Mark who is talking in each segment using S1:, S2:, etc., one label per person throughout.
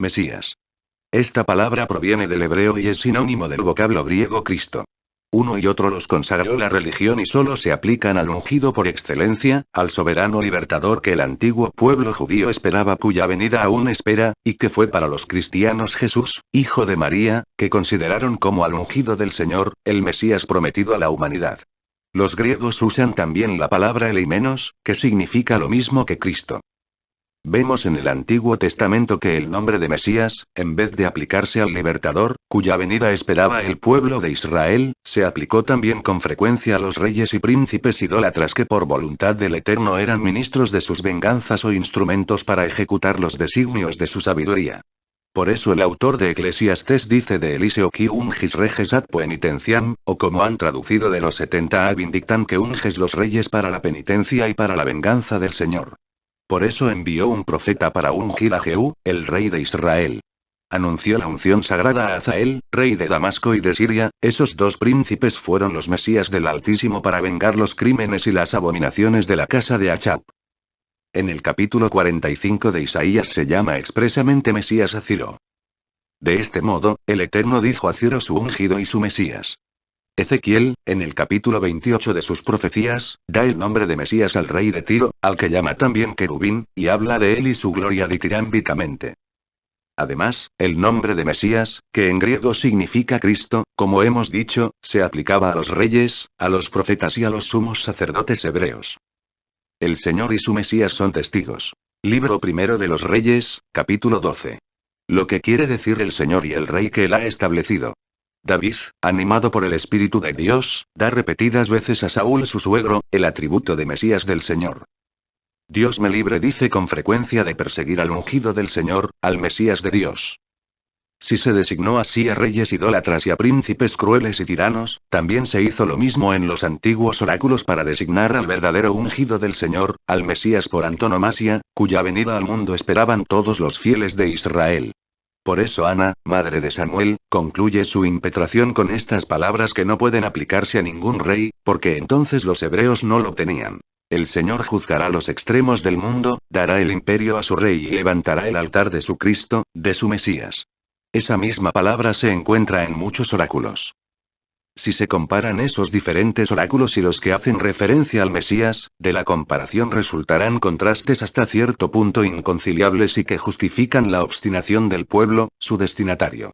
S1: Mesías. Esta palabra proviene del hebreo y es sinónimo del vocablo griego Cristo. Uno y otro los consagró la religión y solo se aplican al ungido por excelencia, al soberano libertador que el antiguo pueblo judío esperaba, cuya venida aún espera, y que fue para los cristianos Jesús, hijo de María, que consideraron como al ungido del Señor, el Mesías prometido a la humanidad. Los griegos usan también la palabra eleimenos, que significa lo mismo que Cristo. Vemos en el Antiguo Testamento que el nombre de Mesías, en vez de aplicarse al libertador, cuya venida esperaba el pueblo de Israel, se aplicó también con frecuencia a los reyes y príncipes idólatras que por voluntad del Eterno eran ministros de sus venganzas o instrumentos para ejecutar los designios de su sabiduría. Por eso el autor de Eclesiastés dice de Eliseo que ungis reges ad penitentiam, o como han traducido de los 70 a vindictam, que unges los reyes para la penitencia y para la venganza del Señor. Por eso envió un profeta para ungir a Jehú, el rey de Israel. Anunció la unción sagrada a Hazael, rey de Damasco y de Siria. Esos dos príncipes fueron los Mesías del Altísimo para vengar los crímenes y las abominaciones de la casa de Achab. En el capítulo 45 de Isaías se llama expresamente Mesías a Ciro. De este modo, el Eterno dijo a Ciro su ungido y su Mesías. Ezequiel, en el capítulo 28 de sus profecías, da el nombre de Mesías al rey de Tiro, al que llama también querubín, y habla de él y su gloria ditirámbicamente. Además, el nombre de Mesías, que en griego significa Cristo, como hemos dicho, se aplicaba a los reyes, a los profetas y a los sumos sacerdotes hebreos. El Señor y su Mesías son testigos. Libro primero de los Reyes, capítulo 12. Lo que quiere decir el Señor y el Rey que él ha establecido. David, animado por el Espíritu de Dios, da repetidas veces a Saúl su suegro, el atributo de Mesías del Señor. Dios me libre, dice con frecuencia, de perseguir al ungido del Señor, al Mesías de Dios. Si se designó así a reyes idólatras y a príncipes crueles y tiranos, también se hizo lo mismo en los antiguos oráculos para designar al verdadero ungido del Señor, al Mesías por antonomasia, cuya venida al mundo esperaban todos los fieles de Israel. Por eso Ana, madre de Samuel, concluye su impetración con estas palabras que no pueden aplicarse a ningún rey, porque entonces los hebreos no lo tenían. El Señor juzgará los extremos del mundo, dará el imperio a su rey y levantará el altar de su Cristo, de su Mesías. Esa misma palabra se encuentra en muchos oráculos. Si se comparan esos diferentes oráculos y los que hacen referencia al Mesías, de la comparación resultarán contrastes hasta cierto punto inconciliables y que justifican la obstinación del pueblo, su destinatario.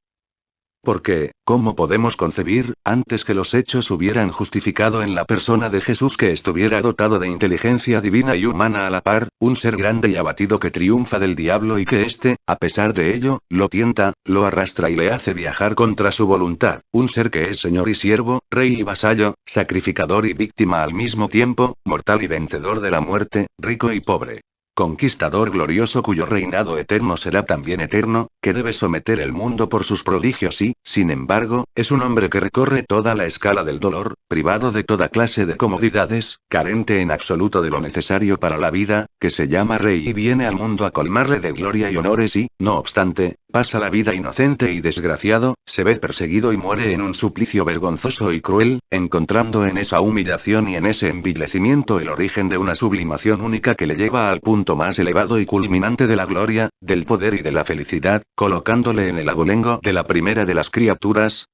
S1: Porque, ¿cómo podemos concebir, antes que los hechos hubieran justificado en la persona de Jesús, que estuviera dotado de inteligencia divina y humana a la par, un ser grande y abatido que triunfa del diablo y que éste, a pesar de ello, lo tienta, lo arrastra y le hace viajar contra su voluntad, un ser que es Señor y siervo, rey y vasallo, sacrificador y víctima al mismo tiempo, mortal y vencedor de la muerte, rico y pobre? Conquistador glorioso cuyo reinado eterno será también eterno, que debe someter el mundo por sus prodigios y, sin embargo, es un hombre que recorre toda la escala del dolor, privado de toda clase de comodidades, carente en absoluto de lo necesario para la vida, que se llama rey y viene al mundo a colmarle de gloria y honores y, no obstante, pasa la vida inocente y desgraciado, se ve perseguido y muere en un suplicio vergonzoso y cruel, encontrando en esa humillación y en ese envilecimiento el origen de una sublimación única que le lleva al punto más elevado y culminante de la gloria, del poder y de la felicidad, colocándole en el abolengo de la primera de las criaturas.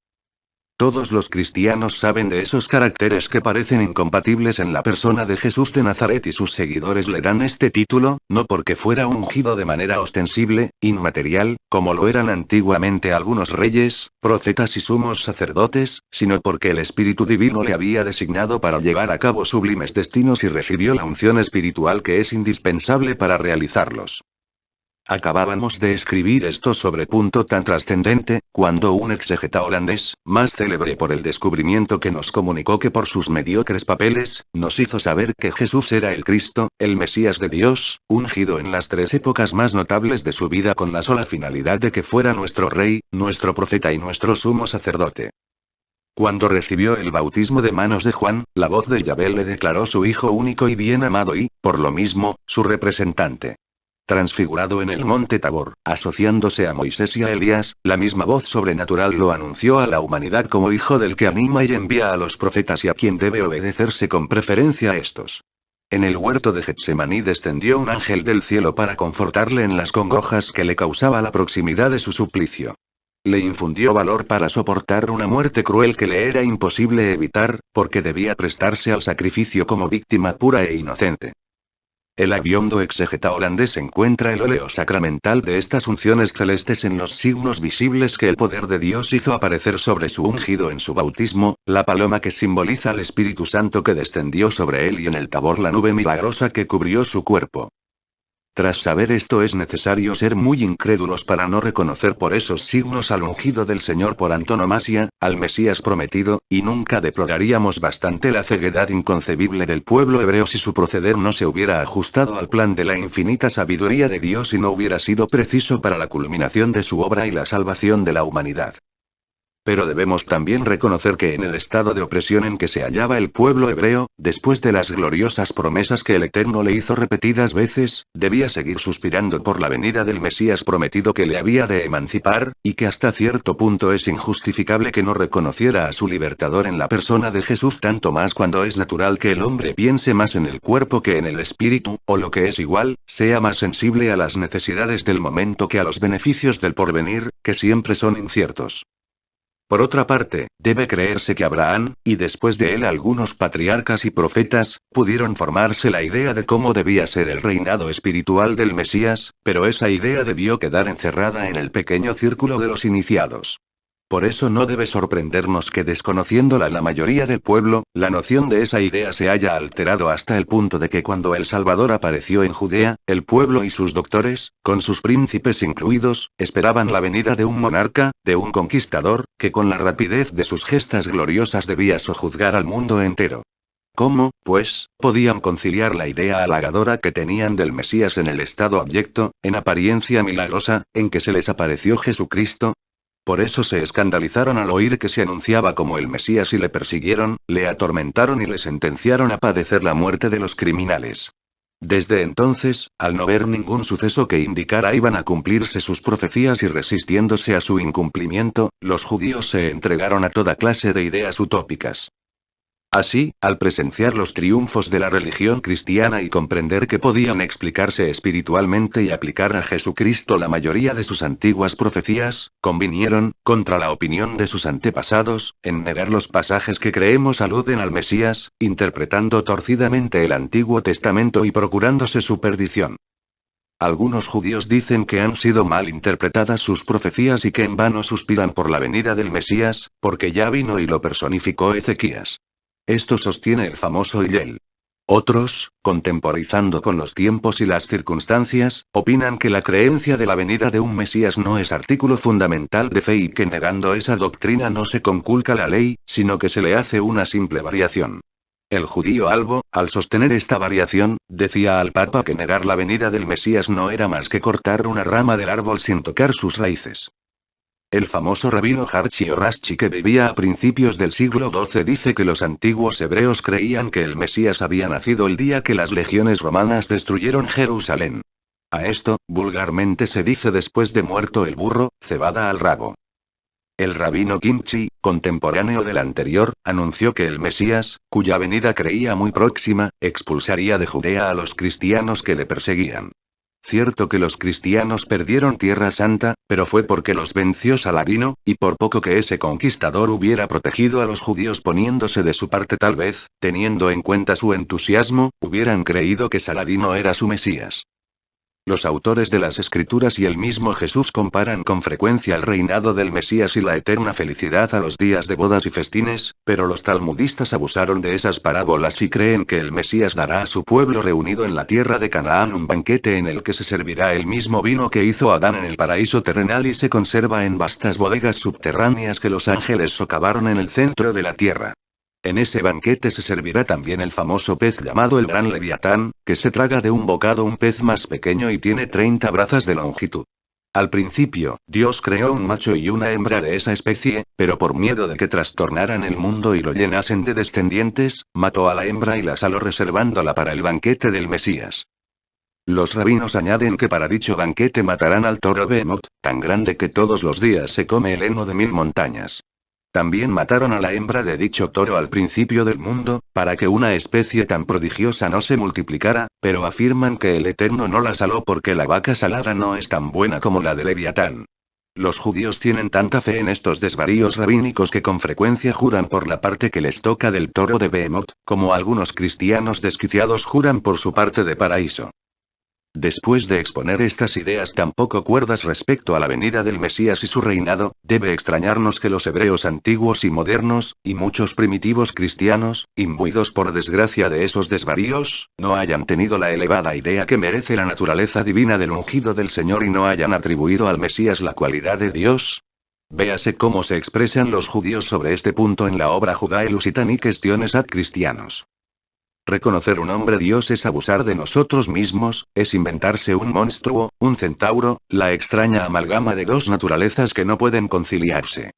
S1: Todos los cristianos saben de esos caracteres que parecen incompatibles en la persona de Jesús de Nazaret, y sus seguidores le dan este título, no porque fuera ungido de manera ostensible, inmaterial, como lo eran antiguamente algunos reyes, profetas y sumos sacerdotes, sino porque el Espíritu Divino le había designado para llevar a cabo sublimes destinos y recibió la unción espiritual que es indispensable para realizarlos. Acabábamos de escribir esto sobre punto tan trascendente, cuando un exégeta holandés, más célebre por el descubrimiento que nos comunicó que por sus mediocres papeles, nos hizo saber que Jesús era el Cristo, el Mesías de Dios, ungido en las tres épocas más notables de su vida con la sola finalidad de que fuera nuestro Rey, nuestro profeta y nuestro sumo sacerdote. Cuando recibió el bautismo de manos de Juan, la voz de Yahvé le declaró su Hijo único y bien amado y, por lo mismo, su representante. Transfigurado en el monte Tabor, asociándose a Moisés y a Elías, la misma voz sobrenatural lo anunció a la humanidad como hijo del que anima y envía a los profetas y a quien debe obedecerse con preferencia a estos. En el huerto de Getsemaní descendió un ángel del cielo para confortarle en las congojas que le causaba la proximidad de su suplicio. Le infundió valor para soportar una muerte cruel que le era imposible evitar, porque debía prestarse al sacrificio como víctima pura e inocente. El aviondo exégeta holandés encuentra el óleo sacramental de estas unciones celestes en los signos visibles que el poder de Dios hizo aparecer sobre su ungido en su bautismo, la paloma que simboliza al Espíritu Santo que descendió sobre él y en el Tabor la nube milagrosa que cubrió su cuerpo. Tras saber esto es necesario ser muy incrédulos para no reconocer por esos signos al ungido del Señor por antonomasia, al Mesías prometido, y nunca deploraríamos bastante la ceguedad inconcebible del pueblo hebreo si su proceder no se hubiera ajustado al plan de la infinita sabiduría de Dios y no hubiera sido preciso para la culminación de su obra y la salvación de la humanidad. Pero debemos también reconocer que en el estado de opresión en que se hallaba el pueblo hebreo, después de las gloriosas promesas que el Eterno le hizo repetidas veces, debía seguir suspirando por la venida del Mesías prometido que le había de emancipar, y que hasta cierto punto es injustificable que no reconociera a su libertador en la persona de Jesús, tanto más cuando es natural que el hombre piense más en el cuerpo que en el espíritu, o lo que es igual, sea más sensible a las necesidades del momento que a los beneficios del porvenir, que siempre son inciertos. Por otra parte, debe creerse que Abraham, y después de él algunos patriarcas y profetas, pudieron formarse la idea de cómo debía ser el reinado espiritual del Mesías, pero esa idea debió quedar encerrada en el pequeño círculo de los iniciados. Por eso no debe sorprendernos que desconociéndola la mayoría del pueblo, la noción de esa idea se haya alterado hasta el punto de que cuando el Salvador apareció en Judea, el pueblo y sus doctores, con sus príncipes incluidos, esperaban la venida de un monarca, de un conquistador, que con la rapidez de sus gestas gloriosas debía sojuzgar al mundo entero. ¿Cómo, pues, podían conciliar la idea halagadora que tenían del Mesías en el estado abyecto, en apariencia milagrosa, en que se les apareció Jesucristo? Por eso se escandalizaron al oír que se anunciaba como el Mesías y le persiguieron, le atormentaron y le sentenciaron a padecer la muerte de los criminales. Desde entonces, al no ver ningún suceso que indicara iban a cumplirse sus profecías y resistiéndose a su incumplimiento, los judíos se entregaron a toda clase de ideas utópicas. Así, al presenciar los triunfos de la religión cristiana y comprender que podían explicarse espiritualmente y aplicar a Jesucristo la mayoría de sus antiguas profecías, convinieron, contra la opinión de sus antepasados, en negar los pasajes que creemos aluden al Mesías, interpretando torcidamente el Antiguo Testamento y procurándose su perdición. Algunos judíos dicen que han sido mal interpretadas sus profecías y que en vano suspiran por la venida del Mesías, porque ya vino y lo personificó Ezequías. Esto sostiene el famoso Hillel. Otros, contemporizando con los tiempos y las circunstancias, opinan que la creencia de la venida de un Mesías no es artículo fundamental de fe y que negando esa doctrina no se conculca la ley, sino que se le hace una simple variación. El judío Albo, al sostener esta variación, decía al Papa que negar la venida del Mesías no era más que cortar una rama del árbol sin tocar sus raíces. El famoso rabino Harchi o Rashi que vivía a principios del siglo XII dice que los antiguos hebreos creían que el Mesías había nacido el día que las legiones romanas destruyeron Jerusalén. A esto, vulgarmente se dice después de muerto el burro, cebada al rabo. El rabino Kimchi, contemporáneo del anterior, anunció que el Mesías, cuya venida creía muy próxima, expulsaría de Judea a los cristianos que le perseguían. Cierto que los cristianos perdieron Tierra Santa, pero fue porque los venció Saladino, y por poco que ese conquistador hubiera protegido a los judíos poniéndose de su parte tal vez, teniendo en cuenta su entusiasmo, hubieran creído que Saladino era su Mesías. Los autores de las Escrituras y el mismo Jesús comparan con frecuencia el reinado del Mesías y la eterna felicidad a los días de bodas y festines, pero los talmudistas abusaron de esas parábolas y creen que el Mesías dará a su pueblo reunido en la tierra de Canaán un banquete en el que se servirá el mismo vino que hizo Adán en el paraíso terrenal y se conserva en vastas bodegas subterráneas que los ángeles socavaron en el centro de la tierra. En ese banquete se servirá también el famoso pez llamado el gran Leviatán, que se traga de un bocado un pez más pequeño y tiene 30 brazas de longitud. Al principio, Dios creó un macho y una hembra de esa especie, pero por miedo de que trastornaran el mundo y lo llenasen de descendientes, mató a la hembra y la saló reservándola para el banquete del Mesías. Los rabinos añaden que para dicho banquete matarán al toro Behemoth, tan grande que todos los días se come el heno de 1000 montañas. También mataron a la hembra de dicho toro al principio del mundo, para que una especie tan prodigiosa no se multiplicara, pero afirman que el Eterno no la saló porque la vaca salada no es tan buena como la de Leviatán. Los judíos tienen tanta fe en estos desvaríos rabínicos que con frecuencia juran por la parte que les toca del toro de Behemoth, como algunos cristianos desquiciados juran por su parte de paraíso. Después de exponer estas ideas tan poco cuerdas respecto a la venida del Mesías y su reinado, debe extrañarnos que los hebreos antiguos y modernos, y muchos primitivos cristianos, imbuidos por desgracia de esos desvaríos, no hayan tenido la elevada idea que merece la naturaleza divina del ungido del Señor y no hayan atribuido al Mesías la cualidad de Dios. Véase cómo se expresan los judíos sobre este punto en la obra Judae Lusitan y Questiones ad Christianos. Reconocer un hombre Dios es abusar de nosotros mismos, es inventarse un monstruo, un centauro, la extraña amalgama de dos naturalezas que no pueden conciliarse.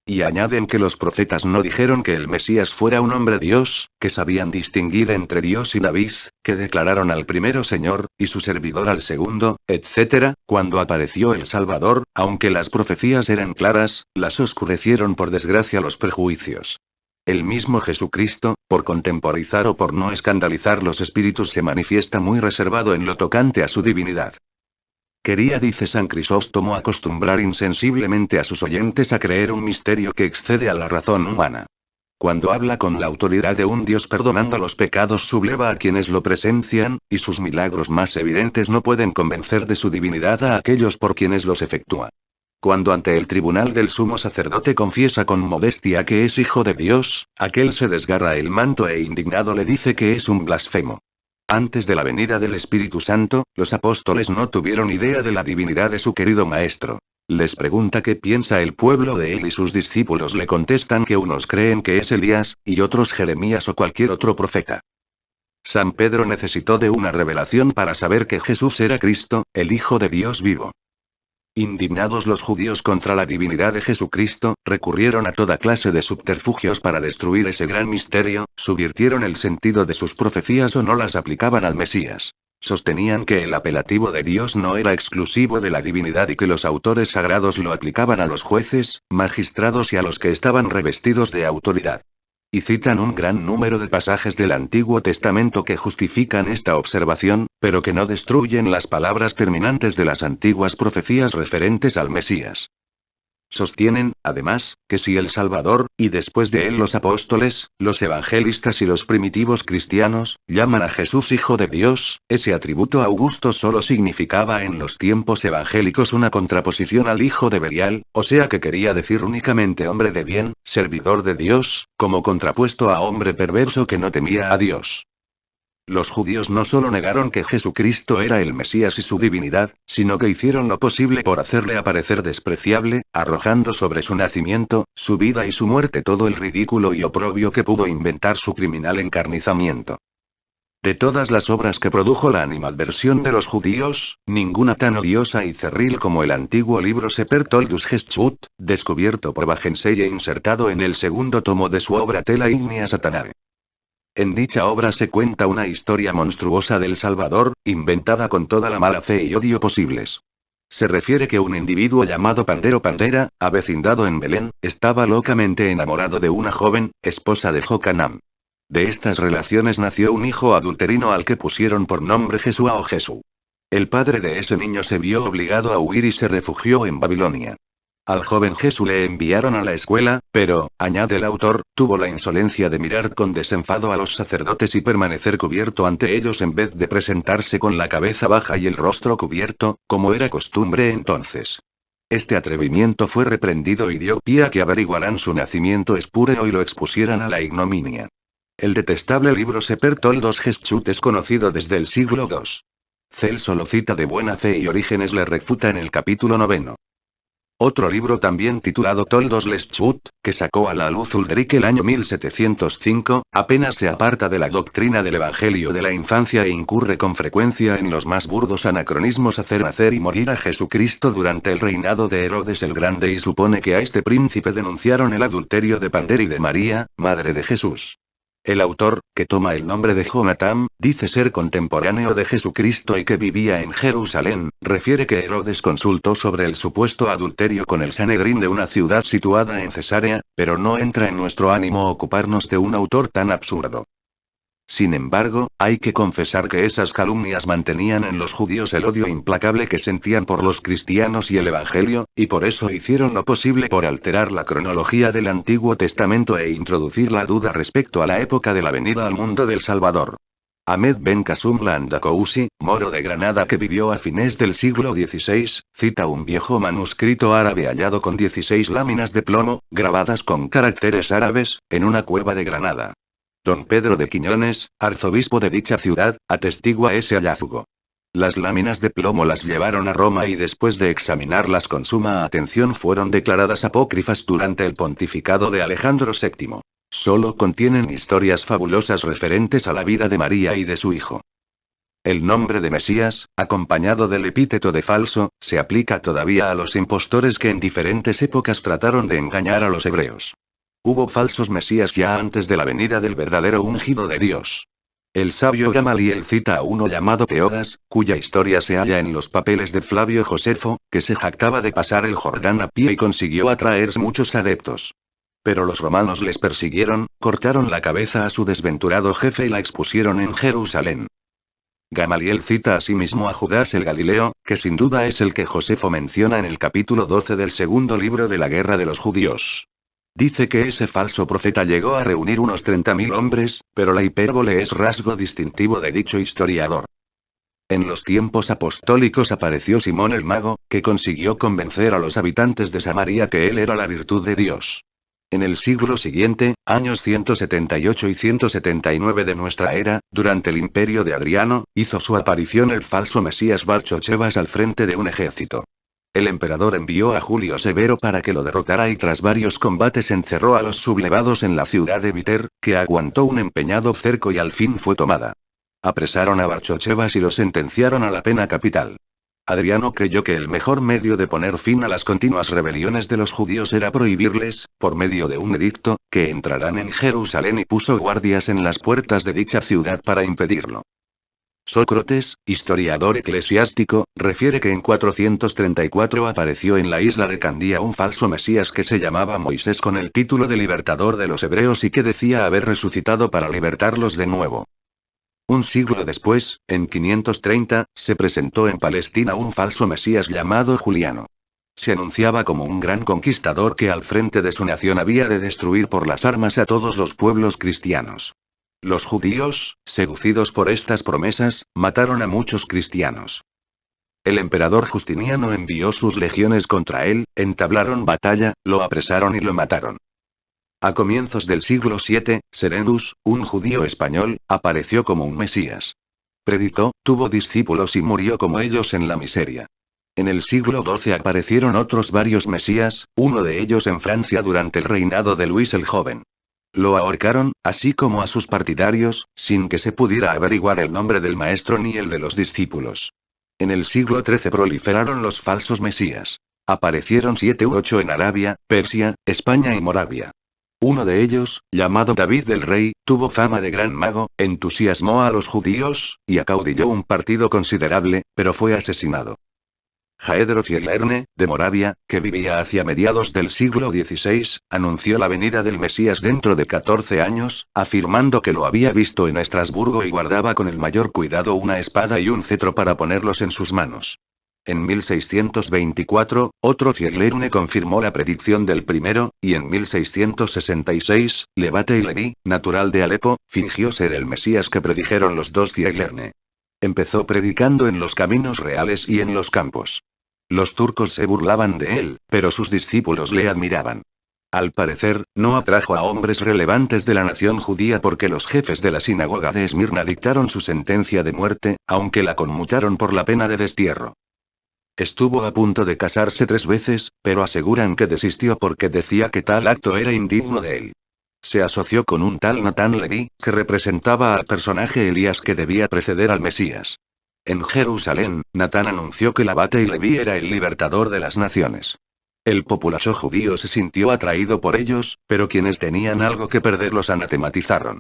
S1: Y añaden que los profetas no dijeron que el Mesías fuera un hombre Dios, que sabían distinguir entre Dios y David, que declararon al primero Señor, y su servidor al segundo, etc., cuando apareció el Salvador, aunque las profecías eran claras, las oscurecieron por desgracia los prejuicios. El mismo Jesucristo, por contemporizar o por no escandalizar los espíritus, se manifiesta muy reservado en lo tocante a su divinidad. Quería, dice San Crisóstomo, acostumbrar insensiblemente a sus oyentes a creer un misterio que excede a la razón humana. Cuando habla con la autoridad de un Dios perdonando los pecados, subleva a quienes lo presencian, y sus milagros más evidentes no pueden convencer de su divinidad a aquellos por quienes los efectúa. Cuando ante el tribunal del sumo sacerdote confiesa con modestia que es hijo de Dios, aquel se desgarra el manto e indignado le dice que es un blasfemo. Antes de la venida del Espíritu Santo, los apóstoles no tuvieron idea de la divinidad de su querido Maestro. Les pregunta qué piensa el pueblo de él y sus discípulos le contestan que unos creen que es Elías, y otros Jeremías o cualquier otro profeta. San Pedro necesitó de una revelación para saber que Jesús era Cristo, el Hijo de Dios vivo. Indignados los judíos contra la divinidad de Jesucristo, recurrieron a toda clase de subterfugios para destruir ese gran misterio, subvirtieron el sentido de sus profecías o no las aplicaban al Mesías. Sostenían que el apelativo de Dios no era exclusivo de la divinidad y que los autores sagrados lo aplicaban a los jueces, magistrados y a los que estaban revestidos de autoridad. Y citan un gran número de pasajes del Antiguo Testamento que justifican esta observación, pero que no destruyen las palabras terminantes de las antiguas profecías referentes al Mesías. Sostienen, además, que si el Salvador, y después de él los apóstoles, los evangelistas y los primitivos cristianos, llaman a Jesús Hijo de Dios, ese atributo augusto solo significaba en los tiempos evangélicos una contraposición al hijo de Belial, o sea que quería decir únicamente hombre de bien, servidor de Dios, como contrapuesto a hombre perverso que no temía a Dios. Los judíos no solo negaron que Jesucristo era el Mesías y su divinidad, sino que hicieron lo posible por hacerle aparecer despreciable, arrojando sobre su nacimiento, su vida y su muerte todo el ridículo y oprobio que pudo inventar su criminal encarnizamiento. De todas las obras que produjo la animadversión de los judíos, ninguna tan odiosa y cerril como el antiguo libro Seper Toldus Geschut, descubierto por Wagenseil e insertado en el segundo tomo de su obra Tela Ignia Satanae. En dicha obra se cuenta una historia monstruosa del Salvador, inventada con toda la mala fe y odio posibles. Se refiere que un individuo llamado Pandero Pandera, avecindado en Belén, estaba locamente enamorado de una joven, esposa de Jocanam. De estas relaciones nació un hijo adulterino al que pusieron por nombre Jesúa o Jesú. El padre de ese niño se vio obligado a huir y se refugió en Babilonia. Al joven Jesús le enviaron a la escuela, pero, añade el autor, tuvo la insolencia de mirar con desenfado a los sacerdotes y permanecer cubierto ante ellos en vez de presentarse con la cabeza baja y el rostro cubierto, como era costumbre entonces. Este atrevimiento fue reprendido y dio pie a que averiguaran su nacimiento espúreo y lo expusieran a la ignominia. El detestable libro Seper Toldus Geschut es conocido desde el siglo II. Celso lo cita de buena fe y Orígenes le refuta en el capítulo 9. Otro libro también titulado Toldus Geschut, que sacó a la luz Ulrich el año 1705, apenas se aparta de la doctrina del Evangelio de la infancia e incurre con frecuencia en los más burdos anacronismos hacer nacer y morir a Jesucristo durante el reinado de Herodes el Grande y supone que a este príncipe denunciaron el adulterio de Pander y de María, madre de Jesús. El autor, que toma el nombre de Jonatán, dice ser contemporáneo de Jesucristo y que vivía en Jerusalén, refiere que Herodes consultó sobre el supuesto adulterio con el Sanedrín de una ciudad situada en Cesarea, pero no entra en nuestro ánimo ocuparnos de un autor tan absurdo. Sin embargo, hay que confesar que esas calumnias mantenían en los judíos el odio implacable que sentían por los cristianos y el Evangelio, y por eso hicieron lo posible por alterar la cronología del Antiguo Testamento e introducir la duda respecto a la época de la venida al mundo del Salvador. Ahmed Ben Qasum Landakousi, moro de Granada que vivió a fines del siglo XVI, cita un viejo manuscrito árabe hallado con 16 láminas de plomo, grabadas con caracteres árabes, en una cueva de Granada. Don Pedro de Quiñones, arzobispo de dicha ciudad, atestigua ese hallazgo. Las láminas de plomo las llevaron a Roma y después de examinarlas con suma atención fueron declaradas apócrifas durante el pontificado de Alejandro VII. Solo contienen historias fabulosas referentes a la vida de María y de su hijo. El nombre de Mesías, acompañado del epíteto de falso, se aplica todavía a los impostores que en diferentes épocas trataron de engañar a los hebreos. Hubo falsos mesías ya antes de la venida del verdadero ungido de Dios. El sabio Gamaliel cita a uno llamado Teodas, cuya historia se halla en los papeles de Flavio Josefo, que se jactaba de pasar el Jordán a pie y consiguió atraer muchos adeptos. Pero los romanos les persiguieron, cortaron la cabeza a su desventurado jefe y la expusieron en Jerusalén. Gamaliel cita asimismo a Judas el Galileo, que sin duda es el que Josefo menciona en el capítulo 12 del segundo libro de la Guerra de los Judíos. Dice que ese falso profeta llegó a reunir unos 30.000 hombres, pero la hipérbole es rasgo distintivo de dicho historiador. En los tiempos apostólicos apareció Simón el Mago, que consiguió convencer a los habitantes de Samaria que él era la virtud de Dios. En el siglo siguiente, años 178 y 179 de nuestra era, durante el imperio de Adriano, hizo su aparición el falso Mesías Barchochebas al frente de un ejército. El emperador envió a Julio Severo para que lo derrotara y tras varios combates encerró a los sublevados en la ciudad de Viter, que aguantó un empeñado cerco y al fin fue tomada. Apresaron a Barchochebas y lo sentenciaron a la pena capital. Adriano creyó que el mejor medio de poner fin a las continuas rebeliones de los judíos era prohibirles, por medio de un edicto, que entraran en Jerusalén y puso guardias en las puertas de dicha ciudad para impedirlo. Sócrates, historiador eclesiástico, refiere que en 434 apareció en la isla de Candía un falso mesías que se llamaba Moisés con el título de libertador de los hebreos y que decía haber resucitado para libertarlos de nuevo. Un siglo después, en 530, se presentó en Palestina un falso mesías llamado Juliano. Se anunciaba como un gran conquistador que al frente de su nación había de destruir por las armas a todos los pueblos cristianos. Los judíos, seducidos por estas promesas, mataron a muchos cristianos. El emperador Justiniano envió sus legiones contra él, entablaron batalla, lo apresaron y lo mataron. A comienzos del siglo VII, Serenus, un judío español, apareció como un mesías. Predicó, tuvo discípulos y murió como ellos en la miseria. En el siglo XII aparecieron otros varios mesías, uno de ellos en Francia durante el reinado de Luis el Joven. Lo ahorcaron, así como a sus partidarios, sin que se pudiera averiguar el nombre del maestro ni el de los discípulos. En el siglo XIII proliferaron los falsos mesías. Aparecieron 7 u 8 en Arabia, Persia, España y Moravia. Uno de ellos, llamado David del Rey, tuvo fama de gran mago, entusiasmó a los judíos, y acaudilló un partido considerable, pero fue asesinado. Jaedro Fielerne, de Moravia, que vivía hacia mediados del siglo XVI, anunció la venida del Mesías dentro de 14 años, afirmando que lo había visto en Estrasburgo y guardaba con el mayor cuidado una espada y un cetro para ponerlos en sus manos. En 1624, otro Fielerne confirmó la predicción del primero, y en 1666, Lebate y Leví, natural de Alepo, fingió ser el Mesías que predijeron los dos Fielerne. Empezó predicando en los caminos reales y en los campos. Los turcos se burlaban de él, pero sus discípulos le admiraban. Al parecer, no atrajo a hombres relevantes de la nación judía porque los jefes de la sinagoga de Esmirna dictaron su sentencia de muerte, aunque la conmutaron por la pena de destierro. Estuvo a punto de casarse 3 veces, pero aseguran que desistió porque decía que tal acto era indigno de él. Se asoció con un tal Natán Leví, que representaba al personaje Elías que debía preceder al Mesías. En Jerusalén, Natán anunció que Labate y Leví era el libertador de las naciones. El populacho judío se sintió atraído por ellos, pero quienes tenían algo que perder los anatematizaron.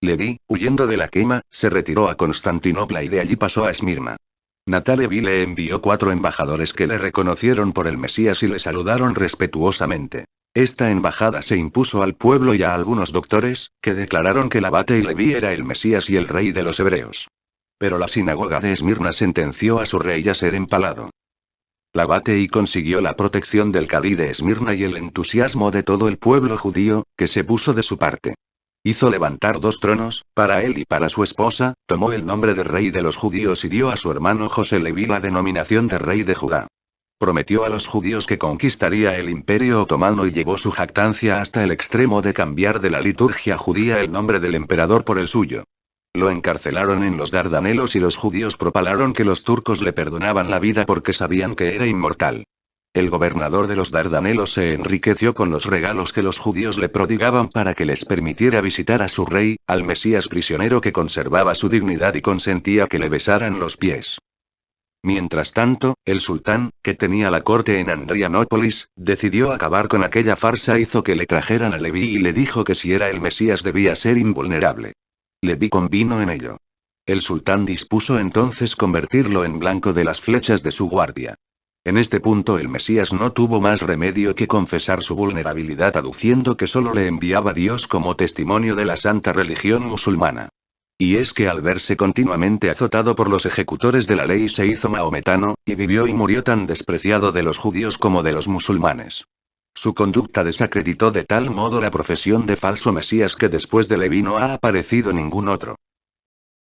S1: Leví, huyendo de la quema, se retiró a Constantinopla y de allí pasó a Esmirna. Nataleví le envió 4 embajadores que le reconocieron por el Mesías y le saludaron respetuosamente. Esta embajada se impuso al pueblo y a algunos doctores, que declararon que el abate y Leví era el Mesías y el rey de los hebreos. Pero la sinagoga de Esmirna sentenció a su rey a ser empalado. La abate y consiguió la protección del cadí de Esmirna y el entusiasmo de todo el pueblo judío, que se puso de su parte. Hizo levantar 2 tronos, para él y para su esposa, tomó el nombre de rey de los judíos y dio a su hermano José Leví la denominación de rey de Judá. Prometió a los judíos que conquistaría el imperio otomano y llevó su jactancia hasta el extremo de cambiar de la liturgia judía el nombre del emperador por el suyo. Lo encarcelaron en los Dardanelos y los judíos propalaron que los turcos le perdonaban la vida porque sabían que era inmortal. El gobernador de los Dardanelos se enriqueció con los regalos que los judíos le prodigaban para que les permitiera visitar a su rey, al Mesías prisionero que conservaba su dignidad y consentía que le besaran los pies. Mientras tanto, el sultán, que tenía la corte en Adrianópolis, decidió acabar con aquella farsa, hizo que le trajeran a Leví y le dijo que si era el Mesías debía ser invulnerable. Leví convino en ello. El sultán dispuso entonces convertirlo en blanco de las flechas de su guardia. En este punto el Mesías no tuvo más remedio que confesar su vulnerabilidad aduciendo que solo le enviaba Dios como testimonio de la santa religión musulmana. Y es que al verse continuamente azotado por los ejecutores de la ley se hizo mahometano, y vivió y murió tan despreciado de los judíos como de los musulmanes. Su conducta desacreditó de tal modo la profesión de falso Mesías que después de Leví no ha aparecido ningún otro.